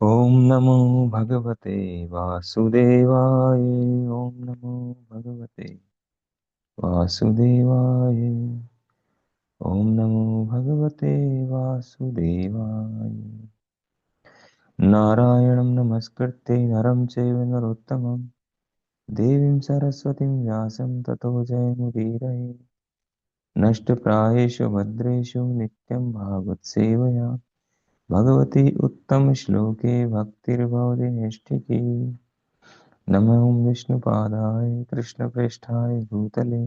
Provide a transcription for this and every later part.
ओम नमो भगवते वासुदेवाय। ओम नमो भगवते वासुदेवाय। ओम नमो भगवते वासुदेवाय। नारायणं नमस्कृत्य नरं चैव नरोत्तमं देवीं सरस्वतीं व्यासं ततो जयमुदीरये। नष्टप्रायेषु भद्रेषु नित्यं भागवतसेवया भगवती उत्तमश्लोके भक्तिर्भवति नैष्ठिकी। नमो विष्णुपादाय कृष्णप्रेष्ठाय भूतले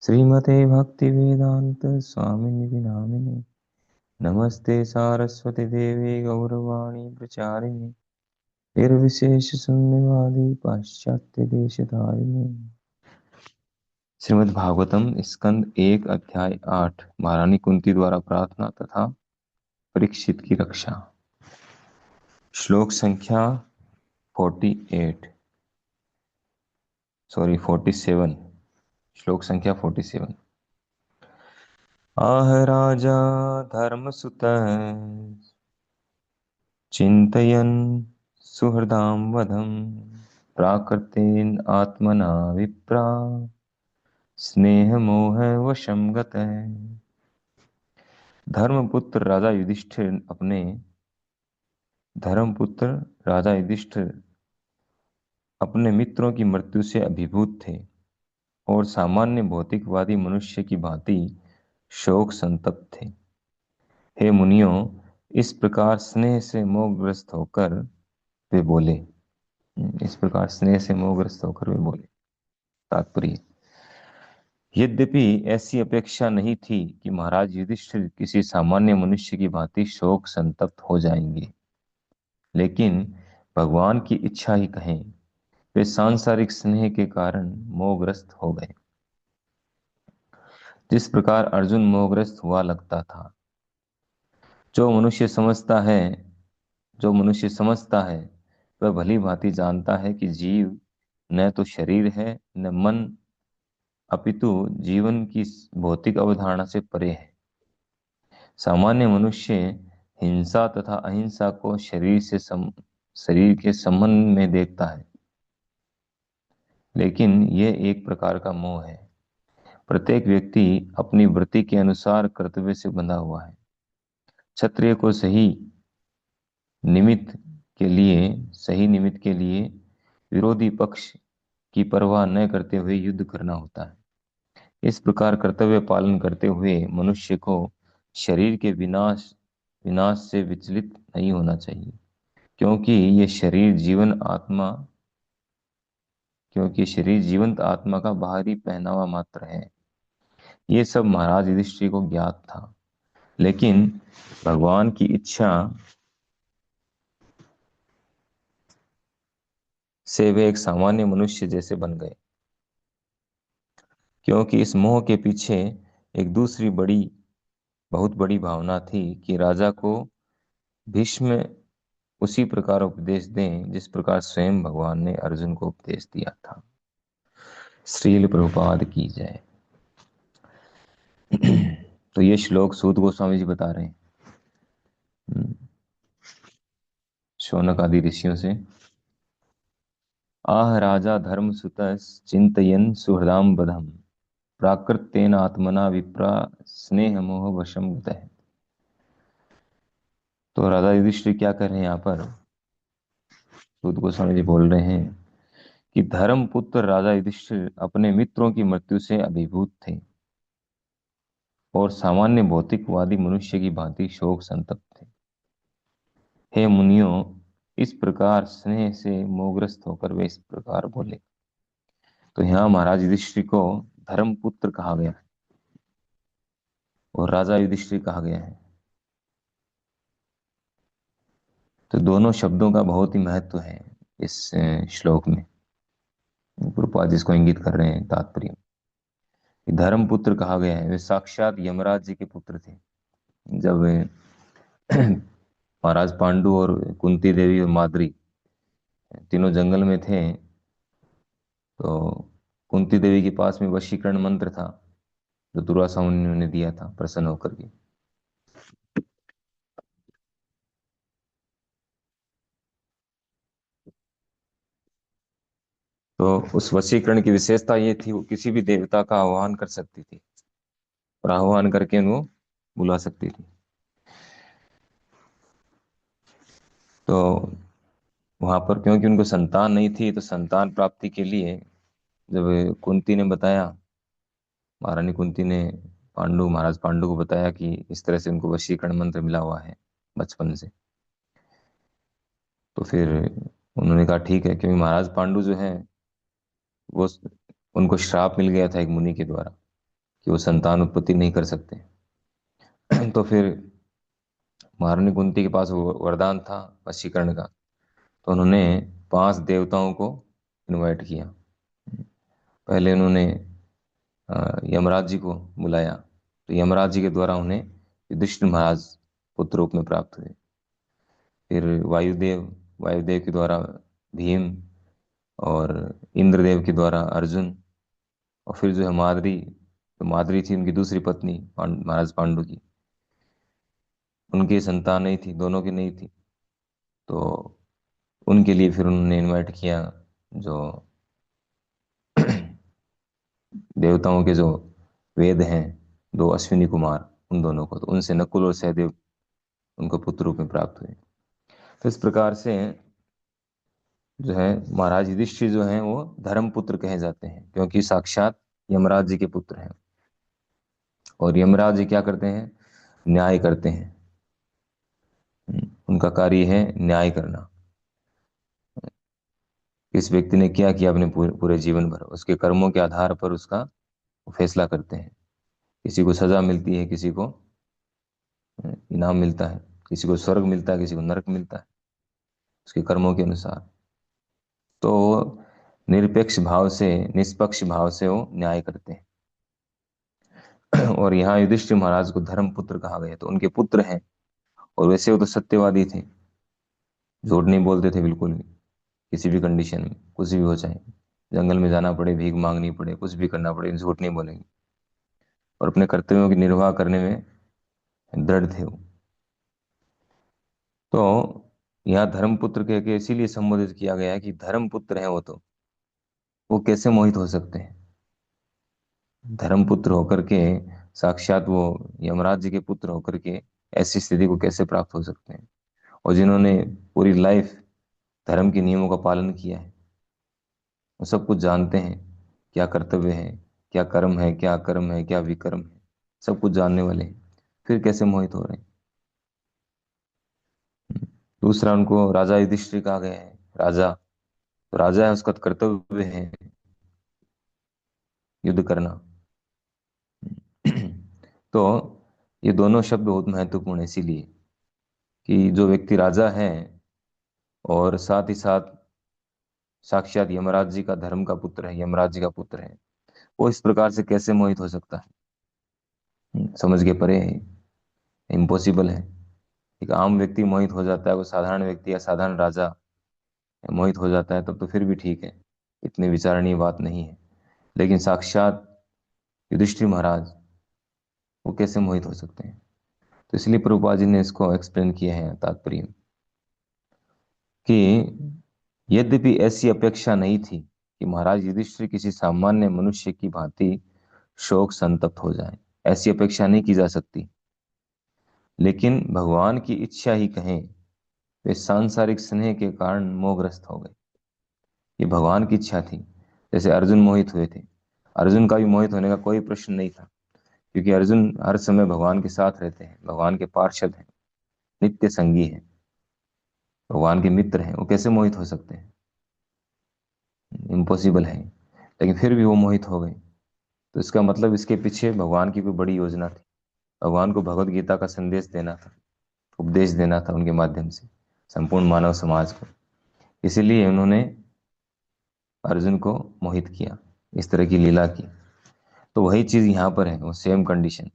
श्रीमते भक्तिवेदांत स्वामिनिधि नामिने। नमस्ते सारस्वती देवी गौरवाणी प्रचारिणे निर्विशेष शून्यवादी पाश्चात्य देशधारिणे। श्रीमद् भागवतम स्कंद 1 अध्याय 8 महारानी कुंती द्वारा प्रार्थना तथा परीक्षित की रक्षा। श्लोक संख्या 47। श्लोक संख्या 47। आह राजा धर्मसुतः चिन्तयन् सुहृदां वधं प्राकृतेन आत्मना विप्रा स्नेह मोह वशं गतः। धर्मपुत्र राजा युधिष्ठिर अपने मित्रों की मृत्यु से अभिभूत थे और सामान्य भौतिकवादी मनुष्य की भांति शोक संतप्त थे। हे मुनियों, इस प्रकार स्नेह से मोहग्रस्त होकर वे बोले। तात्पर्य, यद्यपि ऐसी अपेक्षा नहीं थी कि महाराज युधिष्ठिर किसी सामान्य मनुष्य की भांति शोक संतप्त हो जाएंगे, लेकिन भगवान की इच्छा ही कहें, वे सांसारिक स्नेह के कारण मोहग्रस्त हो गए। जिस प्रकार अर्जुन मोहग्रस्त हुआ लगता था। जो मनुष्य समझता है वह भली भांति जानता है कि जीव न तो शरीर है न मन, अपितु जीवन की भौतिक अवधारणा से परे है। सामान्य मनुष्य हिंसा तथा अहिंसा को शरीर के संबंध में देखता है, लेकिन यह एक प्रकार का मोह है। प्रत्येक व्यक्ति अपनी वृत्ति के अनुसार कर्तव्य से बंधा हुआ है। क्षत्रिय को सही निमित्त के लिए विरोधी पक्ष की परवाह न करते हुए युद्ध करना होता है। इस प्रकार कर्तव्य पालन करते हुए मनुष्य को शरीर के विनाश से विचलित नहीं होना चाहिए, क्योंकि ये शरीर जीवंत आत्मा का बाहरी पहनावा मात्र है। ये सब महाराज युधिष्ठिर को ज्ञात था, लेकिन भगवान की इच्छा से वे एक सामान्य मनुष्य जैसे बन गए, क्योंकि इस मोह के पीछे एक दूसरी बहुत बड़ी भावना थी कि राजा को भीष्म उसी प्रकार उपदेश दें जिस प्रकार स्वयं भगवान ने अर्जुन को उपदेश दिया था। श्रील प्रभुपाद की जय। तो ये श्लोक सूत गोस्वामी जी बता रहे हैं शौनक आदि ऋषियों से। आह राजा धर्म सुतः चिंतयन् सुहृदाम बधम प्राकृतेन आत्मना विप्रा स्नेह मोह वशम गतः। तो राजा युधिष्ठिर क्या कर रहे हैं यहाँ पर? सूत गोस्वामी जी बोल रहे हैं कि धर्म पुत्र राजा युधिष्ठिर अपने मित्रों की मृत्यु से अभिभूत थे और सामान्य भौतिकवादी मनुष्य की भांति शोक संतप्त थे। हे मुनियों, इस प्रकार स्नेह से मोहग्रस्त होकर वे इस प्रकार बोले। तो यहाँ महाराज युधिष्ठिर को धर्मपुत्र कहा गया है और राजा युधिष्ठिर कहा गया है। तो दोनों शब्दों का बहुत ही महत्व है इस श्लोक में। गुरुपाद जिसको इंगित कर रहे हैं तात्पर्य, धर्मपुत्र कहा गया है। वे साक्षात यमराज जी के पुत्र थे। जब महाराज पांडु और कुंती देवी और माद्री तीनों जंगल में थे, तो कुंती देवी के पास में वशीकरण मंत्र था जो दुर्वासा मुनि ने दिया था प्रसन्न होकर के। तो उस वशीकरण की विशेषता ये थी, वो किसी भी देवता का आह्वान कर सकती थी और आह्वान करके वो बुला सकती थी। तो वहां पर क्योंकि उनको संतान नहीं थी, तो संतान प्राप्ति के लिए जब कुंती ने बताया, महारानी कुंती ने महाराज पांडु को बताया कि इस तरह से उनको वशीकरण मंत्र मिला हुआ है बचपन से, तो फिर उन्होंने कहा ठीक है, क्योंकि महाराज पांडु जो है वो, उनको श्राप मिल गया था एक मुनि के द्वारा कि वो संतान उत्पत्ति नहीं कर सकते। तो फिर महारानी कुंती के पास वो वरदान था वशीकरण का, तो उन्होंने 5 देवताओं को इनवाइट किया। पहले उन्होंने यमराज जी को बुलाया, तो यमराज जी के द्वारा उन्हें युधिष्ठिर महाराज पुत्र रूप में प्राप्त हुए। फिर वायुदेव, वायुदेव के द्वारा भीम, और इंद्रदेव के द्वारा अर्जुन, और फिर जो है माद्री, तो माद्री थी उनकी दूसरी पत्नी महाराज पांडु की, उनकी संतान नहीं थी, दोनों की नहीं थी। तो उनके लिए फिर उन्होंने इनवाइट किया जो देवताओं के जो वेद हैं, 2 अश्विनी कुमार, उन दोनों को, तो उनसे नकुल और सहदेव उनको पुत्र रूप में प्राप्त हुए। तो इस प्रकार से जो है महाराज युधिष्ठिर जो हैं वो धर्म पुत्र कहे जाते हैं, क्योंकि साक्षात यमराज जी के पुत्र हैं। और यमराज जी क्या करते हैं? न्याय करते हैं। उनका कार्य है न्याय करना। किस व्यक्ति ने क्या किया अपने पूरे जीवन भर, उसके कर्मों के आधार पर उसका वो फैसला करते हैं। किसी को सजा मिलती है, किसी को इनाम मिलता है, किसी को स्वर्ग मिलता है, किसी को नरक मिलता है, उसके कर्मों के अनुसार। तो निरपेक्ष भाव से, निष्पक्ष भाव से वो न्याय करते हैं। और यहाँ युधिष्ठिर महाराज को धर्म पुत्र कहा गया, तो उनके पुत्र हैं। और वैसे वो तो सत्यवादी थे, झूठ नहीं बोलते थे बिल्कुल भी, किसी भी कंडीशन में कुछ भी हो जाए, जंगल में जाना पड़े, भीख मांगनी पड़े, कुछ भी करना पड़े, झूठ नहीं बोलेंगे। और अपने कर्तव्यों की निर्वाह करने में दृढ़ थे वो। तो यहाँ धर्मपुत्र के इसीलिए संबोधित किया गया है कि धर्मपुत्र है वो कैसे मोहित हो सकते हैं? धर्मपुत्र होकर के, साक्षात वो यमराज जी के पुत्र होकर के ऐसी स्थिति को कैसे प्राप्त हो सकते हैं? और जिन्होंने पूरी लाइफ धर्म के नियमों का पालन किया है, वो सब कुछ जानते हैं, क्या कर्तव्य है, क्या कर्म है, क्या कर्म है, क्या विकर्म है, सब कुछ जानने वाले हैं, फिर कैसे मोहित हो रहे हैं? दूसरा, उनको राजा युधिष्ठिर कहा गया है। राजा, तो राजा है, उसका कर्तव्य है युद्ध करना। तो ये दोनों शब्द बहुत महत्वपूर्ण है, इसीलिए कि जो व्यक्ति राजा है और साथ ही साथ साक्षात यमराज जी का धर्म का पुत्र है, यमराज जी का पुत्र है, वो इस प्रकार से कैसे मोहित हो सकता है? समझ के परे है, इम्पॉसिबल है। एक आम व्यक्ति मोहित हो जाता है, वो साधारण व्यक्ति या साधारण राजा मोहित हो जाता है, तब तो फिर भी ठीक है, इतनी विचारणीय बात नहीं है। लेकिन साक्षात युधिष्ठिर महाराज, वो कैसे मोहित हो सकते हैं? तो इसलिए प्रभुपाद जी ने इसको एक्सप्लेन किया है तात्पर्य कि यद्यपि ऐसी अपेक्षा नहीं थी कि महाराज युधिष्ठिर किसी सामान्य मनुष्य की भांति शोक संतप्त हो जाएं, ऐसी अपेक्षा नहीं की जा सकती। लेकिन भगवान की इच्छा ही कहें, वे सांसारिक स्नेह के कारण मोहग्रस्त हो गए। ये भगवान की इच्छा थी। जैसे अर्जुन मोहित हुए थे, अर्जुन का भी मोहित होने का कोई प्रश्न नहीं था, क्योंकि अर्जुन हर समय भगवान के साथ रहते हैं, भगवान के पार्षद हैं, नित्य संगी हैं, भगवान के मित्र हैं, वो कैसे मोहित हो सकते हैं? इम्पॉसिबल है। लेकिन फिर भी वो मोहित हो गए, तो इसका मतलब इसके पीछे भगवान की कोई बड़ी योजना थी। भगवान को भगवत गीता का संदेश देना था, उपदेश देना था उनके माध्यम से संपूर्ण मानव समाज को। इसीलिए उन्होंने अर्जुन को मोहित किया, इस तरह की लीला की। तो वही चीज यहाँ पर है, वो सेम कंडीशन।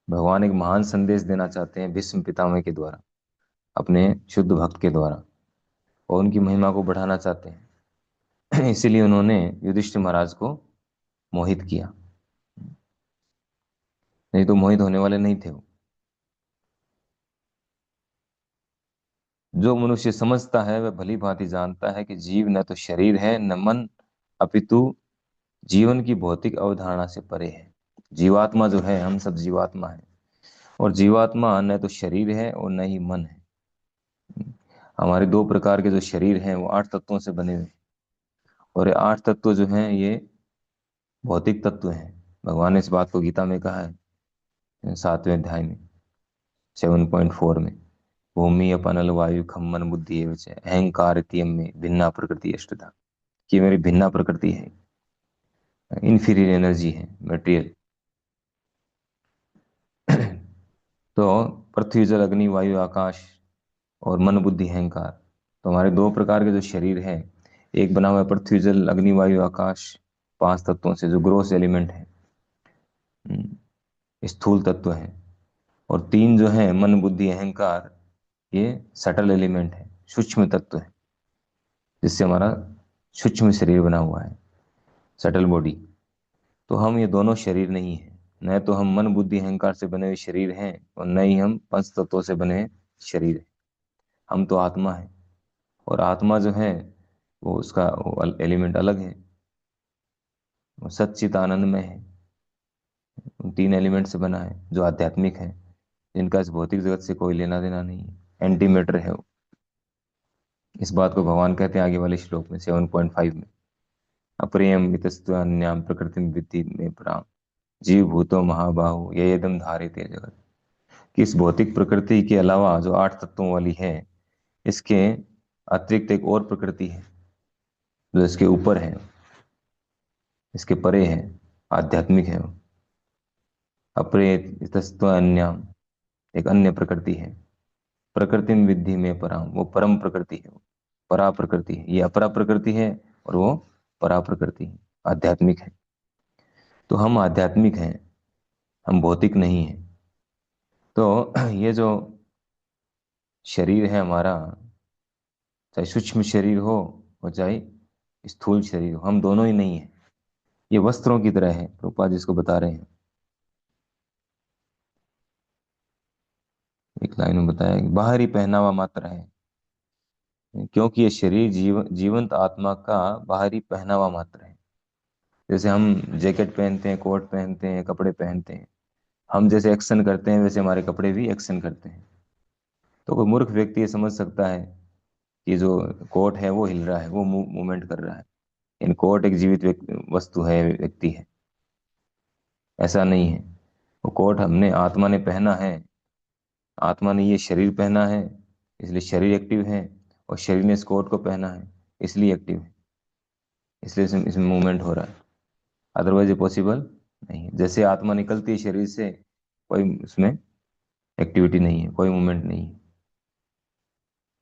भगवान एक महान संदेश देना चाहते हैं भीष्म पितामह के द्वारा, अपने शुद्ध भक्त के द्वारा, और उनकी महिमा को बढ़ाना चाहते हैं। इसीलिए उन्होंने युधिष्ठिर महाराज को मोहित किया, नहीं तो मोहित होने वाले नहीं थे वो। जो मनुष्य समझता है वह भली भांति जानता है कि जीव न तो शरीर है, न मन, अपितु जीवन की भौतिक अवधारणा से परे है। जीवात्मा जो है, हम सब जीवात्मा है, और जीवात्मा न तो शरीर है और न ही मन है। हमारे दो प्रकार के जो शरीर हैं वो 8 तत्वों से बने हुए हैं, और ये 8 तत्व जो हैं ये भौतिक तत्व हैं। भगवान ने इस बात को गीता में कहा है, 7वें अध्याय में, 7.4 में। भूमि अपनल वायु खम मन बुद्धि एवं च अहंकार इत्ययं में भिन्ना प्रकृति अष्टधा। कि मेरी भिन्ना प्रकृति है, इन्फीरियर एनर्जी है, मटेरियल। तो पृथ्वी जल अग्नि वायु आकाश और मन बुद्धि अहंकार, तो हमारे दो प्रकार के जो शरीर है, एक बना हुआ है पृथ्वी जल अग्नि वायु आकाश 5 तत्वों से, जो ग्रोस एलिमेंट है, स्थूल तत्व है। और 3 जो है मन बुद्धि अहंकार, ये सटल एलिमेंट है, सूक्ष्म तत्व है, जिससे हमारा सूक्ष्म शरीर बना हुआ है, सटल बॉडी। तो हम ये दोनों शरीर नहीं है। न तो हम मन बुद्धि अहंकार से बने हुए शरीर हैं, और न ही हम 5 तत्वों से बने शरीर हैं। हम तो आत्मा है, और आत्मा जो है वो उसका एलिमेंट अलग है, वो सच्चित आनंद में है। उन 3 एलिमेंट से बना है जो आध्यात्मिक है, जिनका इस भौतिक जगत से कोई लेना देना नहीं है, एंटी मैटर है वो। इस बात को भगवान कहते हैं आगे वाले श्लोक में, 7.5 में। अप्रियम इतस्त्वन्याम प्रकृति विद्धि में पराम जीव भूतो महाबाहु ये यदम धारिते जगत। कि इस भौतिक प्रकृति के अलावा जो 8 तत्वों वाली है, इसके अतिरिक्त एक और प्रकृति है जो इसके ऊपर है, इसके परे है, आध्यात्मिक है वो। अप्रेत अन्यम, एक अन्य प्रकृति है। प्रकृति विद्धि में पराम, वो परम प्रकृति है, वो परा प्रकृति है। ये अपरा प्रकृति है और वो परा प्रकृति है, आध्यात्मिक है। तो हम आध्यात्मिक हैं, हम भौतिक नहीं हैं। तो ये जो शरीर है हमारा, चाहे सूक्ष्म शरीर हो और चाहे स्थूल शरीर हो, हम दोनों ही नहीं है। ये वस्त्रों की तरह है, प्रभुपाद जी इसको बता रहे हैं। एक लाइन में बताया कि बाहरी पहनावा मात्र है, क्योंकि ये शरीर जीवंत आत्मा का बाहरी पहनावा मात्र है। जैसे हम जैकेट पहनते हैं, कोट पहनते हैं, कपड़े पहनते हैं, हम जैसे एक्शन करते हैं वैसे हमारे कपड़े भी एक्शन करते हैं। तो कोई मूर्ख व्यक्ति ये समझ सकता है कि जो कोट है वो हिल रहा है, वो मूवमेंट कर रहा है, इन कोट एक जीवित वस्तु है, व्यक्ति है। ऐसा नहीं है। वो कोट हमने, आत्मा ने पहना है, आत्मा ने ये शरीर पहना है, इसलिए शरीर एक्टिव है, और शरीर ने इस कोट को पहना है इसलिए एक्टिव है, इसलिए इसमें मूवमेंट हो रहा है। अदरवाइज ये पॉसिबल नहीं है। जैसे आत्मा निकलती है शरीर से, कोई उसमें एक्टिविटी नहीं है, कोई मूवमेंट नहीं है,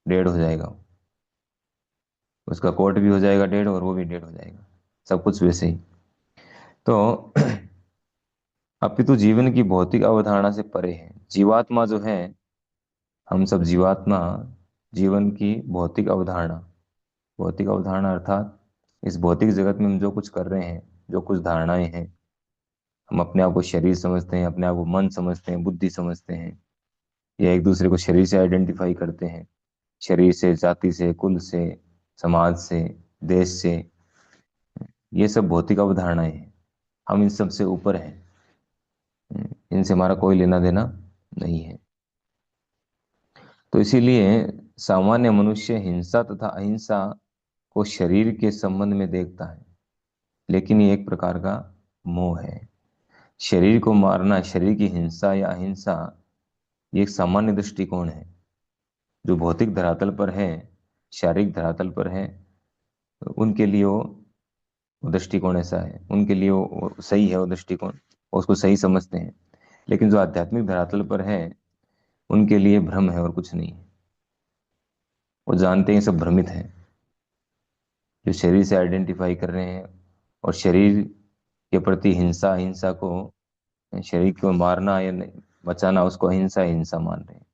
डेड हो जाएगा वो। उसका कोट भी हो जाएगा डेड, और वो भी डेड हो जाएगा, सब कुछ वैसे ही। तो अपितु जीवन की भौतिक अवधारणा से परे है। जीवात्मा जो है, हम सब जीवात्मा, जीवन की भौतिक अवधारणा अर्थात इस भौतिक जगत में हम जो कुछ कर रहे हैं, जो कुछ धारणाएं हैं, हम अपने आप को शरीर समझते हैं, अपने आप को मन समझते हैं, बुद्धि समझते हैं, या एक दूसरे को शरीर से आइडेंटिफाई करते हैं, शरीर से, जाति से, कुल से, समाज से, देश से। ये सब भौतिक अवधारणाएं हैं। हम इन सब से ऊपर हैं, इनसे हमारा कोई लेना देना नहीं है। तो इसीलिए सामान्य मनुष्य हिंसा तथा अहिंसा को शरीर के संबंध में देखता है, लेकिन ये एक प्रकार का मोह है। शरीर को मारना, शरीर की हिंसा या अहिंसा, ये एक सामान्य दृष्टिकोण है। जो भौतिक धरातल पर है, शारीरिक धरातल पर है, उनके लिए वो दृष्टिकोण ऐसा है, उनके लिए वो सही है, वो दृष्टिकोण, वो उसको सही समझते हैं। लेकिन जो आध्यात्मिक धरातल पर है, उनके लिए भ्रम है और कुछ नहीं है। वो जानते हैं सब भ्रमित है। जो शरीर से आइडेंटिफाई कर रहे हैं, और शरीर के प्रति हिंसा, हिंसा को, शरीर को मारना या बचाना, उसको अहिंसा हिंसा मान रहे हैं।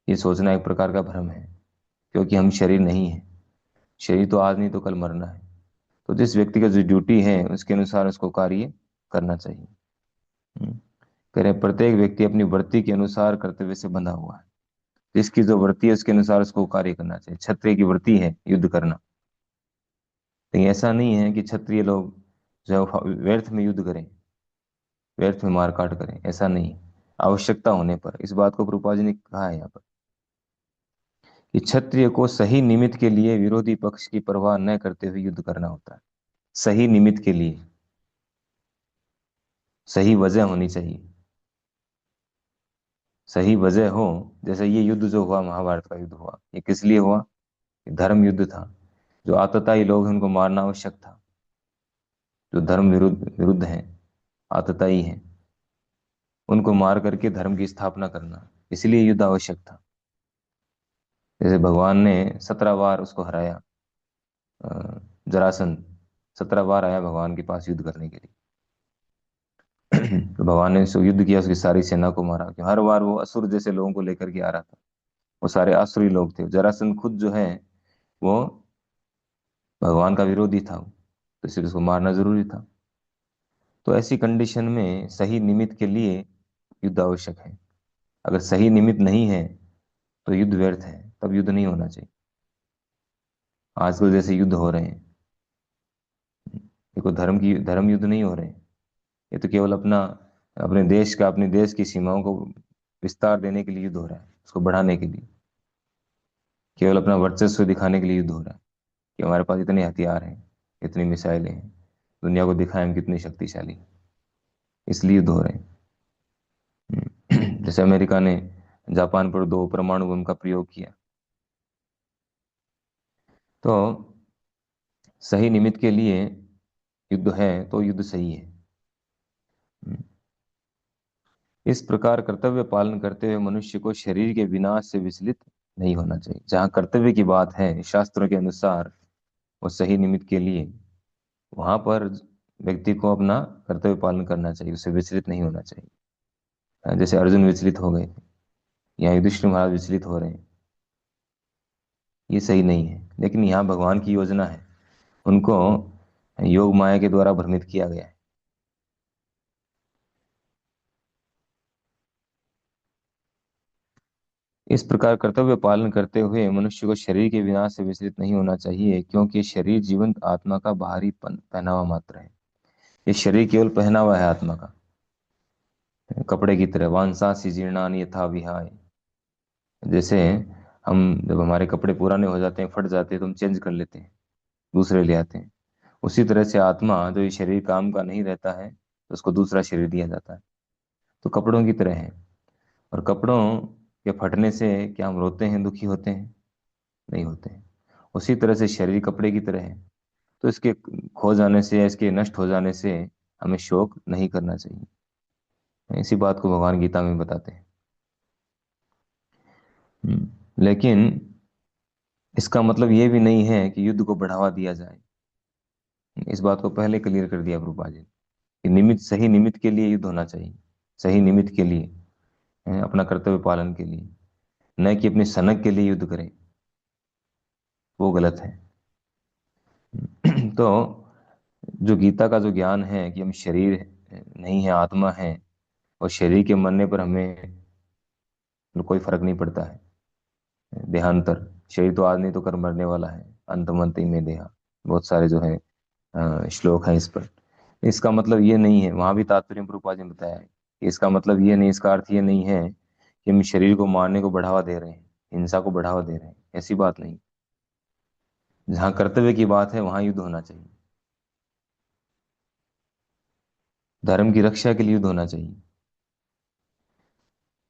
ये सोचना एक प्रकार का भ्रम है, क्योंकि हम शरीर नहीं है। शरीर तो आज नहीं तो कल मरना है। तो जिस व्यक्ति का जो ड्यूटी है उसके अनुसार उसको कार्य करना चाहिए। हम्म। कह रहे हैं, प्रत्येक व्यक्ति अपनी वृत्ति के अनुसार कर्तव्य से बंधा हुआ है। जिसकी जो वृत्ति है उसके अनुसार उसको कार्य करना चाहिए। क्षत्रिय की वृत्ति है युद्ध करना, लेकिन ऐसा नहीं है कि क्षत्रिय लोग जो है वो व्यर्थ में युद्ध करें, व्यर्थ में मार काट करें, ऐसा नहीं है। आवश्यकता होने पर, इस बात को प्रभुपाद जी ने कहा है यहाँ पर, कि क्षत्रिय को सही निमित्त के लिए विरोधी पक्ष की परवाह न करते हुए युद्ध करना होता है। सही निमित्त के लिए, सही वजह होनी चाहिए, सही वजह हो। जैसे ये युद्ध जो हुआ, महाभारत का युद्ध हुआ, ये किस लिए हुआ? ये धर्म युद्ध था। जो आतताई लोग हैं उनको मारना आवश्यक था, जो धर्म विरुद्ध विरुद्ध हैं, आतताई हैं, उनको मार करके धर्म की स्थापना करना, इसलिए युद्ध आवश्यक था। जैसे भगवान ने 17 बार उसको हराया, जरासंध 17 बार आया भगवान के पास युद्ध करने के लिए। तो भगवान ने उसको युद्ध किया, उसकी सारी सेना को मारा, कि हर बार वो असुर जैसे लोगों को लेकर के आ रहा था। वो सारे आसुरी लोग थे। जरासंध खुद जो है वो भगवान का विरोधी था, तो इसलिए उसको मारना जरूरी था। तो ऐसी कंडीशन में सही निमित्त के लिए युद्ध आवश्यक है। अगर सही निमित्त नहीं है तो युद्ध व्यर्थ है, तब युद्ध नहीं होना चाहिए। आजकल जैसे युद्ध हो रहे हैं, देखो धर्म युद्ध नहीं हो रहे हैं। ये तो केवल अपने देश की सीमाओं को विस्तार देने के लिए युद्ध हो रहा है, उसको बढ़ाने के लिए, केवल अपना वर्चस्व दिखाने के लिए युद्ध हो रहा है, कि हमारे पास इतने हथियार हैं, इतनी मिसाइलें हैं, दुनिया को दिखाएं हम कितनी शक्तिशाली हैं। इसलिए युद्ध हो रहे हैं। जैसे अमेरिका ने जापान पर 2 परमाणु बम का प्रयोग किया। तो सही निमित्त के लिए युद्ध है तो युद्ध सही है। इस प्रकार कर्तव्य पालन करते हुए मनुष्य को शरीर के विनाश से विचलित नहीं होना चाहिए। जहाँ कर्तव्य की बात है शास्त्रों के अनुसार, और सही निमित्त के लिए, वहां पर व्यक्ति को अपना कर्तव्य पालन करना चाहिए, उससे विचलित नहीं होना चाहिए। जैसे अर्जुन विचलित हो गए थे, यहाँ युधिष्ठिर महाराज विचलित हो रहे हैं, ये सही नहीं है। लेकिन यहाँ भगवान की योजना है, उनको योग माया के द्वारा भ्रमित किया गया है। इस प्रकार कर्तव्य पालन करते हुए मनुष्य को शरीर के विनाश से विचलित नहीं होना चाहिए, क्योंकि शरीर जीवंत आत्मा का बाहरी पहनावा मात्र है। ये शरीर केवल पहनावा है आत्मा का, कपड़े की तरह। वांसांसि जीर्णानि यथा विहाय। जैसे हम जब हमारे कपड़े पुराने हो जाते हैं, फट जाते हैं, तो हम चेंज कर लेते हैं, दूसरे ले आते हैं। उसी तरह से आत्मा, जो ये शरीर काम का नहीं रहता है, तो उसको दूसरा शरीर दिया जाता है। तो कपड़ों की तरह है। और कपड़ों के फटने से क्या हम रोते हैं, दुखी होते हैं? नहीं होते हैं। उसी तरह से शरीर कपड़े की तरह है। तो इसके खो जाने से या इसके नष्ट हो जाने से हमें शोक नहीं करना चाहिए। इसी बात को भगवान गीता में बताते हैं। लेकिन इसका मतलब ये भी नहीं है कि युद्ध को बढ़ावा दिया जाए। इस बात को पहले क्लियर कर दिया प्रभुपाद जी ने, कि निमित्त, सही निमित्त के लिए युद्ध होना चाहिए, सही निमित्त के लिए, अपना कर्तव्य पालन के लिए, न कि अपनी सनक के लिए युद्ध करें, वो गलत है। तो जो गीता का जो ज्ञान है कि हम शरीर नहीं है, आत्मा है, और शरीर के मरने पर हमें कोई फर्क नहीं पड़ता है, देहांतर, शरीर तो आज नहीं तो कल मरने वाला है, अंतमंति में देहा, बहुत सारे जो है श्लोक हैं इस पर। इसका मतलब ये नहीं है, वहां भी तात्पर्य में प्रभुपाद जी ने बताया है कि इसका मतलब ये नहीं, इसका अर्थ ये नहीं है कि हम शरीर को मारने को बढ़ावा दे रहे हैं, हिंसा को बढ़ावा दे रहे हैं, ऐसी बात नहीं। जहाँ कर्तव्य की बात है वहां युद्ध होना चाहिए, धर्म की रक्षा के लिए युद्ध होना चाहिए।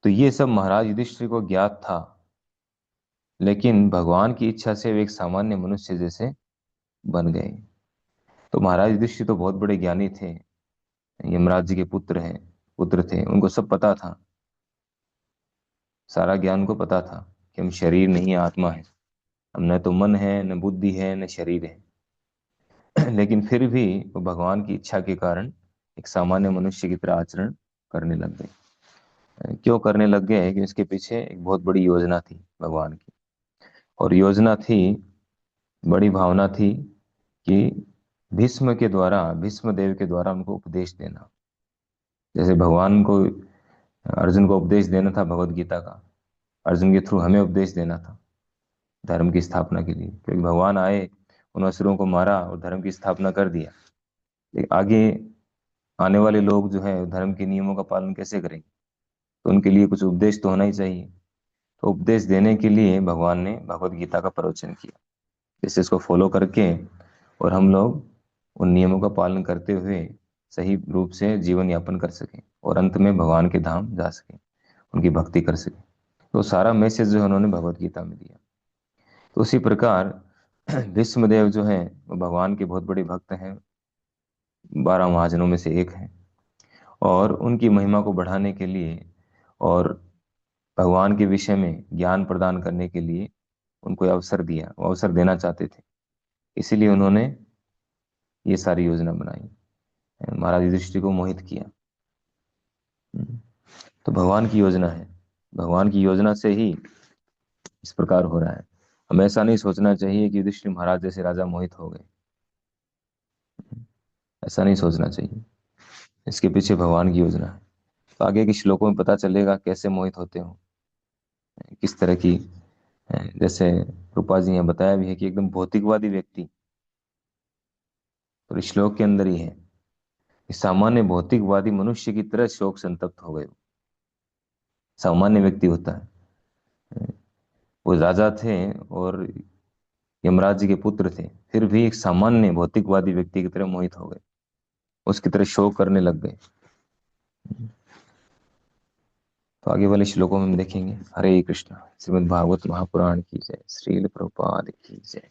तो ये सब महाराज युधिष्ठिर को ज्ञात था, लेकिन भगवान की इच्छा से वे एक सामान्य मनुष्य जैसे बन गए। तो महाराज युधिष्ठिर तो बहुत बड़े ज्ञानी थे, यमराज जी के पुत्र थे, उनको सब पता था, सारा ज्ञान को पता था कि हम शरीर नहीं आत्मा है, हम न तो मन है, न बुद्धि है, न शरीर है। लेकिन फिर भी वो भगवान की इच्छा के कारण एक सामान्य मनुष्य की तरह आचरण करने लग गए। क्यों करने लग गए? कि इसके पीछे एक बहुत बड़ी योजना थी भगवान की। और योजना थी, बड़ी भावना थी, कि भीष्म देव के द्वारा उनको उपदेश देना। जैसे भगवान को अर्जुन को उपदेश देना था भगवत गीता का, अर्जुन के थ्रू हमें उपदेश देना था धर्म की स्थापना के लिए, क्योंकि भगवान आए उन असुरों को मारा और धर्म की स्थापना कर दिया। लेकिन आगे आने वाले लोग जो है धर्म के नियमों का पालन कैसे करेंगे? तो उनके लिए कुछ उपदेश तो होना ही चाहिए। तो उपदेश देने के लिए भगवान ने भगवत गीता का प्रवचन किया, जिससे इसको फॉलो करके और हम लोग उन नियमों का पालन करते हुए सही रूप से जीवन यापन कर सकें और अंत में भगवान के धाम जा सकें, उनकी भक्ति कर सकें। तो सारा मैसेज जो है उन्होंने भगवत गीता में दिया। तो उसी प्रकार भीष्मदेव जो है वो भगवान के बहुत बड़े भक्त हैं, 12 महाजनों में से एक हैं। और उनकी महिमा को बढ़ाने के लिए और भगवान के विषय में ज्ञान प्रदान करने के लिए उनको ये अवसर दिया, वो अवसर देना चाहते थे। इसीलिए उन्होंने ये सारी योजना बनाई, महाराज युधिष्ठिर को मोहित किया। तो भगवान की योजना है, भगवान की योजना से ही इस प्रकार हो रहा है। हमें ऐसा नहीं सोचना चाहिए कि युधिष्ठिर महाराज जैसे राजा मोहित हो गए, ऐसा नहीं सोचना चाहिए। इसके पीछे भगवान की योजना है। तो आगे के श्लोकों में पता चलेगा कैसे मोहित होते हो, किस तरह की। जैसे रूपा जी ने बताया भी है कि एकदम भौतिकवादी व्यक्ति, और इस श्लोक के अंदर ही है कि सामान्य भौतिकवादी मनुष्य की तरह शोक संतप्त हो गए। सामान्य व्यक्ति होता है, वो राजा थे और यमराज जी के पुत्र थे, फिर भी एक सामान्य भौतिकवादी व्यक्ति की तरह मोहित हो गए, उसकी तरह शोक करने लग गए। तो आगे वाले श्लोकों में हम देखेंगे। हरे कृष्णा। श्रीमद् भागवत महापुराण की जय। श्रील प्रभुपाद की जय।